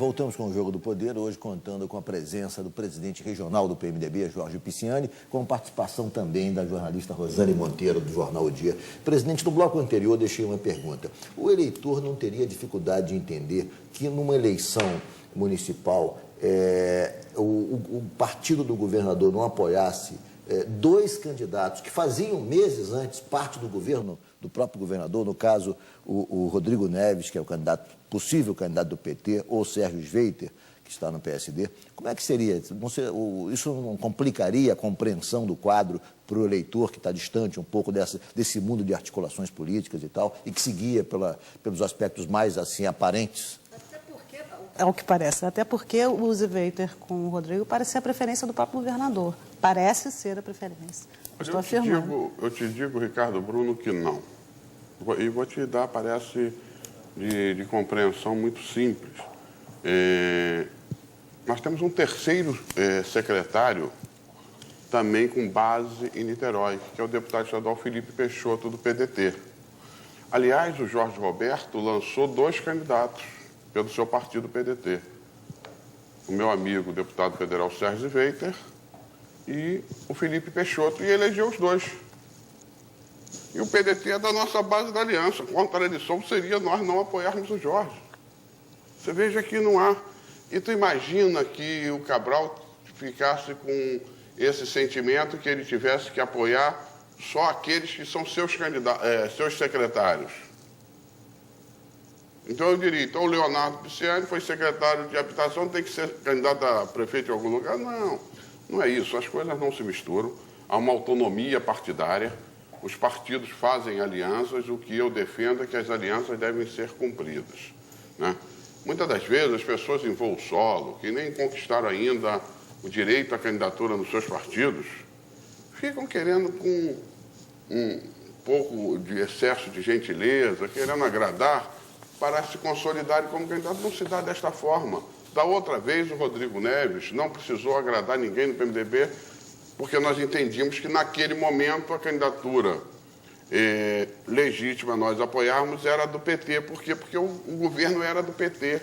Voltamos com o Jogo do Poder, hoje contando com a presença do presidente regional do PMDB, Jorge Pisciani, com participação também da jornalista Rosane Monteiro, do jornal O Dia. Presidente, no bloco anterior deixei uma pergunta. O eleitor não teria dificuldade de entender que numa eleição municipal o partido do governador não apoiasse dois candidatos que faziam meses antes parte do governo do próprio governador, no caso o Rodrigo Neves, que é o possível candidato do PT, ou o Sérgio Sveiter, que está no PSD. Como é que seria? Isso não complicaria a compreensão do quadro para o eleitor que está distante um pouco desse mundo de articulações políticas e tal, e que seguia pelos aspectos mais assim aparentes? É o que parece, até porque o Sveiter com o Rodrigo parece ser a preferência do próprio governador. Parece ser a preferência. Estou afirmando. Eu te digo, Ricardo Bruno, que não. E vou te dar, parece, de compreensão muito simples. Nós temos um terceiro secretário também com base em Niterói, que é o deputado estadual Felipe Peixoto, do PDT. Aliás, o Jorge Roberto lançou dois candidatos pelo seu partido PDT. O meu amigo, o deputado federal Sérgio Sveiter, e o Felipe Peixoto, e elegeu os dois. E o PDT é da nossa base da aliança. Contradição seria nós não apoiarmos o Jorge. Você veja que não há. E tu imagina que o Cabral ficasse com esse sentimento que ele tivesse que apoiar só aqueles que são seus secretários. Então eu diria, então o Leonardo Pisciani foi secretário de habitação, tem que ser candidato a prefeito em algum lugar? Não, não é isso. As coisas não se misturam. Há uma autonomia partidária. Os partidos fazem alianças. O que eu defendo é que as alianças devem ser cumpridas, né? Muitas das vezes as pessoas em voo solo, que nem conquistaram ainda o direito à candidatura nos seus partidos, ficam querendo, com um pouco de excesso de gentileza, querendo agradar, para se consolidarem como candidato. Não se dá desta forma. Da outra vez, o Rodrigo Neves não precisou agradar ninguém no PMDB, porque nós entendíamos que naquele momento a candidatura legítima nós apoiarmos era do PT. Por quê? Porque o governo era do PT.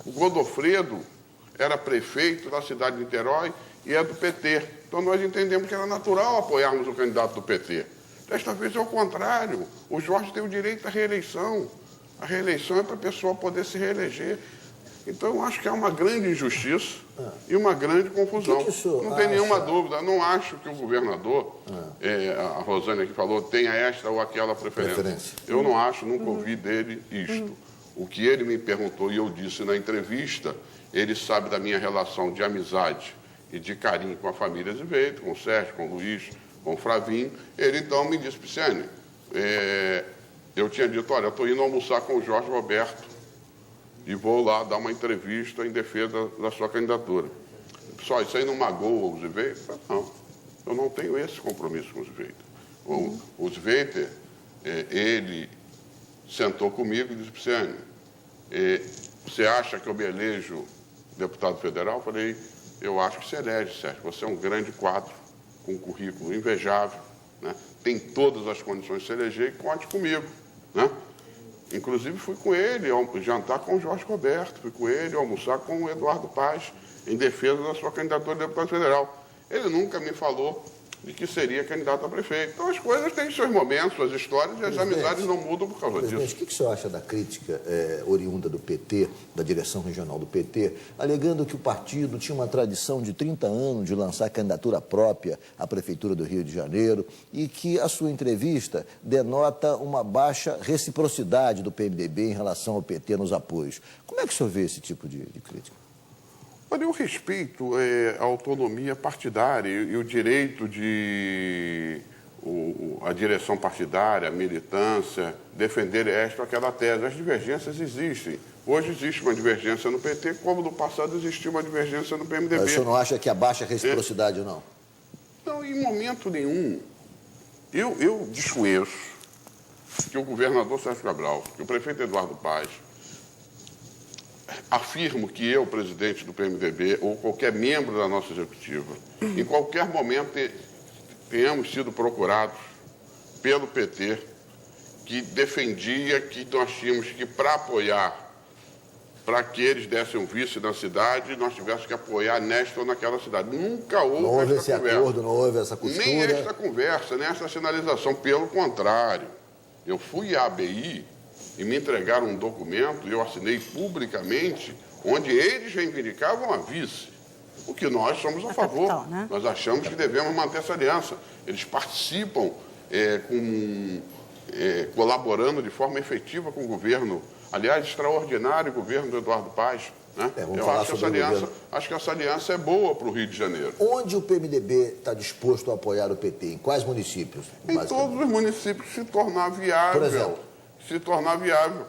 O Godofredo era prefeito da cidade de Niterói e é do PT. Então nós entendemos que era natural apoiarmos o candidato do PT. Desta vez é o contrário. O Jorge tem o direito à reeleição. A reeleição é para a pessoa poder se reeleger. Então, eu acho que há uma grande injustiça e uma grande confusão. Não tem nenhuma dúvida. Não acho que o governador, a Rosane aqui falou, tenha esta ou aquela preferência. Eu não acho, nunca ouvi dele isto. O que ele me perguntou e eu disse na entrevista, ele sabe da minha relação de amizade e de carinho com a família Sveiter, com o Sérgio, com o Luiz, com o Flavinho. Ele então me disse, Pisciani, eu tinha dito, olha, eu estou indo almoçar com o Jorge Roberto e vou lá dar uma entrevista em defesa da sua candidatura. Pessoal, isso aí não magoa o Sveiter? Não, eu não tenho esse compromisso com o Sveiter. O Sveiter, ele sentou comigo e disse, Pisciani, você acha que eu me elejo deputado federal? Eu falei, eu acho que você elege, Sérgio. Você é um grande quadro, com um currículo invejável, né? Tem todas as condições de se eleger e conte comigo, né? Inclusive fui com ele jantar com o Jorge Roberto, fui com ele almoçar com o Eduardo Paz, em defesa da sua candidatura a deputado federal. Ele nunca me falou de que seria candidato a prefeito. Então as coisas têm seus momentos, suas histórias, e as amizades não mudam por causa disso. O que o senhor acha da crítica oriunda do PT, da direção regional do PT, alegando que o partido tinha uma tradição de 30 anos de lançar candidatura própria à Prefeitura do Rio de Janeiro e que a sua entrevista denota uma baixa reciprocidade do PMDB em relação ao PT nos apoios? Como é que o senhor vê esse tipo de crítica? Olha, eu respeito a autonomia partidária e o direito de a direção partidária, a militância, defender esta ou aquela tese. As divergências existem. Hoje existe uma divergência no PT, como no passado existiu uma divergência no PMDB. Mas o senhor não acha que há baixa reciprocidade ou não? Não, em momento nenhum. Eu desconheço que o governador Sérgio Cabral, que o prefeito Eduardo Paz, afirmo que eu, presidente do PMDB, ou qualquer membro da nossa executiva, em qualquer momento tenhamos sido procurados pelo PT, que defendia que nós tínhamos que, para apoiar para que eles dessem um vice na cidade e nós tivéssemos que apoiar nesta ou naquela cidade. Nunca houve Não houve essa esse conversa. acordo, não houve essa costura. Nem esta conversa, nem essa sinalização. Pelo contrário, eu fui à ABI e me entregaram um documento, e eu assinei publicamente, onde eles reivindicavam a vice. O que nós somos a favor. Capital, né? Nós achamos que devemos manter essa aliança. Eles participam colaborando de forma efetiva com o governo, aliás, extraordinário governo do Eduardo Paes. Né? Eu acho que essa aliança é boa para o Rio de Janeiro. Onde o PMDB está disposto a apoiar o PT? Em quais municípios? Em todos os municípios, se tornar viável. Por exemplo? Se tornar viável.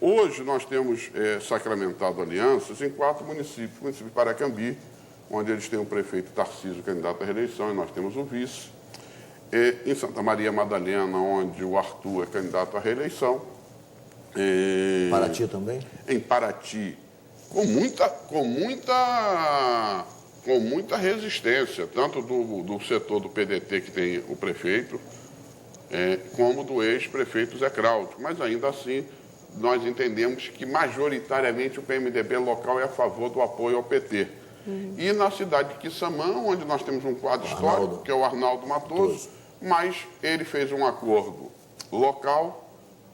Hoje nós temos sacramentado alianças em 4 municípios. O município de Paracambi, onde eles têm o prefeito Tarcísio, candidato à reeleição, e nós temos o vice. Em Santa Maria Madalena, onde o Arthur é candidato à reeleição. Paraty também? Em Paraty, com muita resistência, tanto do setor do PDT, que tem o prefeito, como do ex-prefeito Zé Krauto. Mas ainda assim, nós entendemos que majoritariamente o PMDB local é a favor do apoio ao PT. E na cidade de Quissamã, onde nós temos um quadro histórico, que é o Arnaldo Matoso, mas ele fez um acordo local,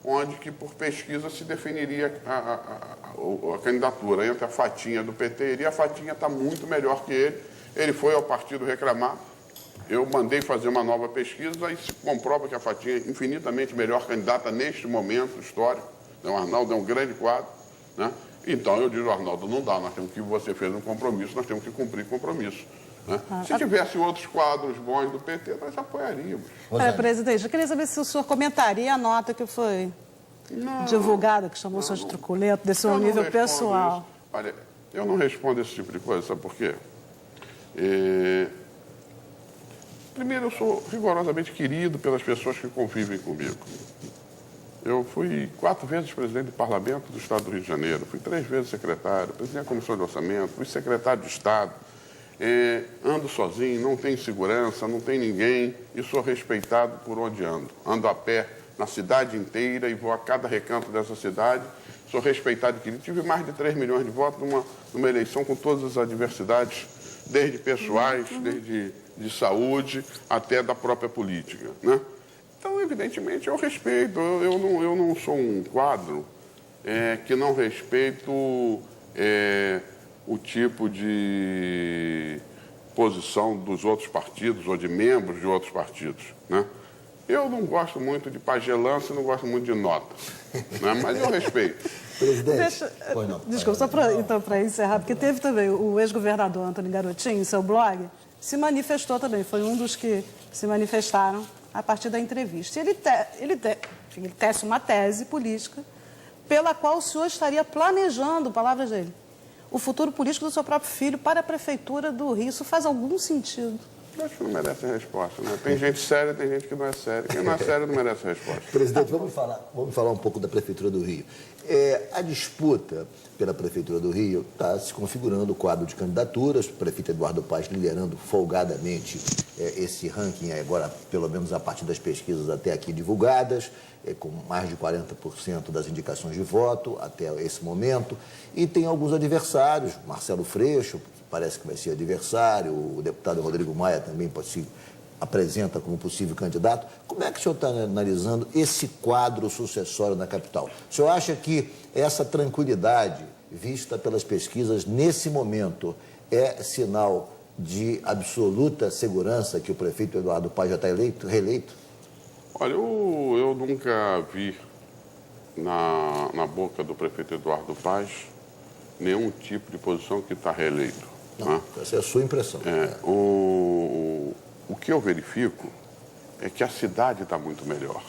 onde que por pesquisa se definiria a candidatura entre a Fatinha do PT, e a Fatinha está muito melhor que ele. Ele foi ao partido reclamar, eu mandei fazer uma nova pesquisa e se comprova que a Fatinha é infinitamente melhor candidata neste momento histórico. O Arnaldo é um grande quadro, né? Então eu digo, Arnaldo, não dá, nós temos que, você fez um compromisso, nós temos que cumprir compromisso. Né? Se tivesse outros quadros bons do PT, nós apoiaríamos. Presidente, eu queria saber se o senhor comentaria a nota que foi divulgada, que chamou o senhor de truculento, desse seu nível pessoal. Isso. Olha, eu não respondo esse tipo de coisa, sabe por quê? Primeiro, eu sou rigorosamente querido pelas pessoas que convivem comigo. Eu fui 4 vezes presidente do Parlamento do Estado do Rio de Janeiro, fui 3 vezes secretário, presidente da Comissão de Orçamento, fui secretário de Estado, ando sozinho, não tenho segurança, não tem ninguém e sou respeitado por onde ando. Ando a pé na cidade inteira e vou a cada recanto dessa cidade, sou respeitado e querido. Tive mais de 3 milhões de votos numa eleição com todas as adversidades, desde pessoais, desde de saúde até da própria política, né? Então, evidentemente, eu respeito. Eu não sou um quadro que não respeito o tipo de posição dos outros partidos ou de membros de outros partidos, né? Eu não gosto muito de pagelança e não gosto muito de nota, né? Mas eu respeito. Presidente, Desculpa, só para encerrar, porque teve também o ex-governador Antônio Garotinho, em seu blog, se manifestou também, foi um dos que se manifestaram a partir da entrevista. Ele tece uma tese política pela qual o senhor estaria planejando, palavras dele, o futuro político do seu próprio filho para a Prefeitura do Rio. Isso faz algum sentido? Acho que não merece resposta, né? Tem gente séria, tem gente que não é séria. Quem não é sério não merece resposta. Presidente, vamos falar um pouco da Prefeitura do Rio. A disputa pela Prefeitura do Rio está se configurando o quadro de candidaturas, o prefeito Eduardo Paes liderando folgadamente esse ranking, agora pelo menos a partir das pesquisas até aqui divulgadas, com mais de 40% das indicações de voto até esse momento. E tem alguns adversários, Marcelo Freixo, parece que vai ser adversário, o deputado Rodrigo Maia também se apresenta como possível candidato. Como é que o senhor está analisando esse quadro sucessório na capital? O senhor acha que essa tranquilidade vista pelas pesquisas nesse momento é sinal de absoluta segurança que o prefeito Eduardo Paes já está reeleito? Olha, eu nunca vi na boca do prefeito Eduardo Paes nenhum tipo de posição que está reeleito. Não, né? Essa é a sua impressão. O que eu verifico é que a cidade está muito melhor.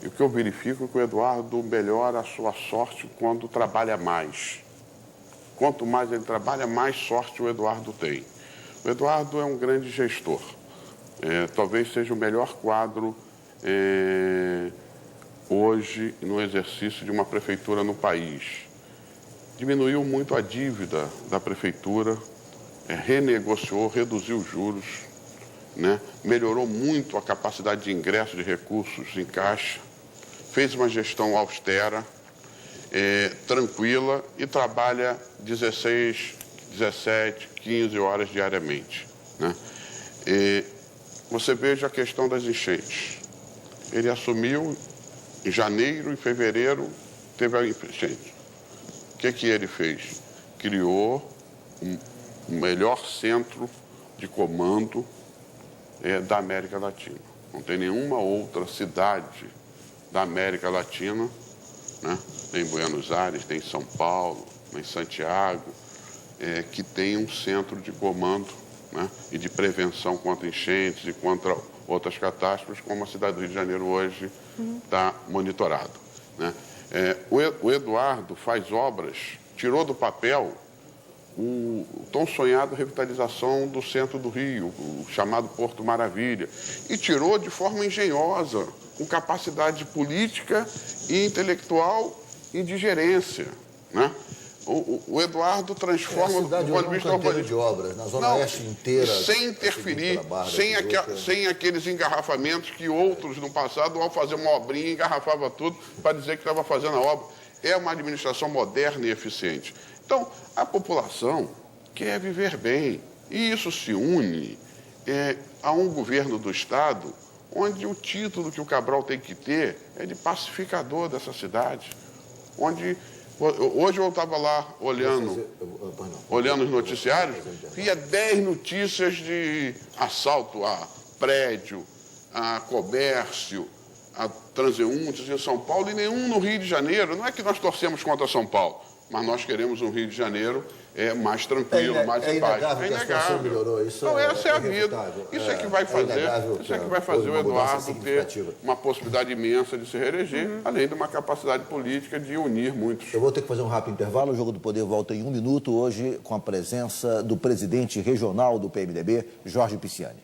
E o que eu verifico é que o Eduardo melhora a sua sorte quando trabalha mais. Quanto mais ele trabalha, mais sorte o Eduardo tem. O Eduardo é um grande gestor. Talvez seja o melhor quadro hoje no exercício de uma prefeitura no país. Diminuiu muito a dívida da prefeitura, renegociou, reduziu os juros, né? Melhorou muito a capacidade de ingresso de recursos em caixa, fez uma gestão austera, tranquila e trabalha 16, 17, 15 horas diariamente, né? Você veja a questão das enchentes. Ele assumiu em janeiro e fevereiro, teve a enchente. O que ele fez? Criou o melhor centro de comando da América Latina. Não tem nenhuma outra cidade da América Latina, né? Nem em Buenos Aires, nem em São Paulo, nem em Santiago, que tem um centro de comando, né? E de prevenção contra enchentes e contra outras catástrofes, como a cidade do Rio de Janeiro hoje está monitorado, né? O Eduardo faz obras, tirou do papel o tão sonhado revitalização do centro do Rio, o chamado Porto Maravilha, e tirou de forma engenhosa, com capacidade política e intelectual e de gerência, né? O Eduardo transforma do ponto de vista urbanístico de obras, na Zona Oeste inteira. Sem interferir, sem aqueles engarrafamentos que outros no passado, ao fazer uma obrinha, engarrafava tudo para dizer que estava fazendo a obra. É uma administração moderna e eficiente. Então, a população quer viver bem. E isso se une a um governo do Estado onde o título que o Cabral tem que ter é de pacificador dessa cidade. Hoje eu estava lá olhando os noticiários, via 10 notícias de assalto a prédio, a comércio, a transeuntes em São Paulo e nenhum no Rio de Janeiro. Não é que nós torcemos contra São Paulo, mas nós queremos um Rio de Janeiro mais tranquilo, mais em paz. É inegável. Melhorou. Isso então, essa é a vida. Isso é que vai fazer o Eduardo ter uma possibilidade imensa de se reeleger, além de uma capacidade política de unir muitos. Eu vou ter que fazer um rápido intervalo. O Jogo do Poder volta em 1 minuto, hoje com a presença do presidente regional do PMDB, Jorge Pisciani.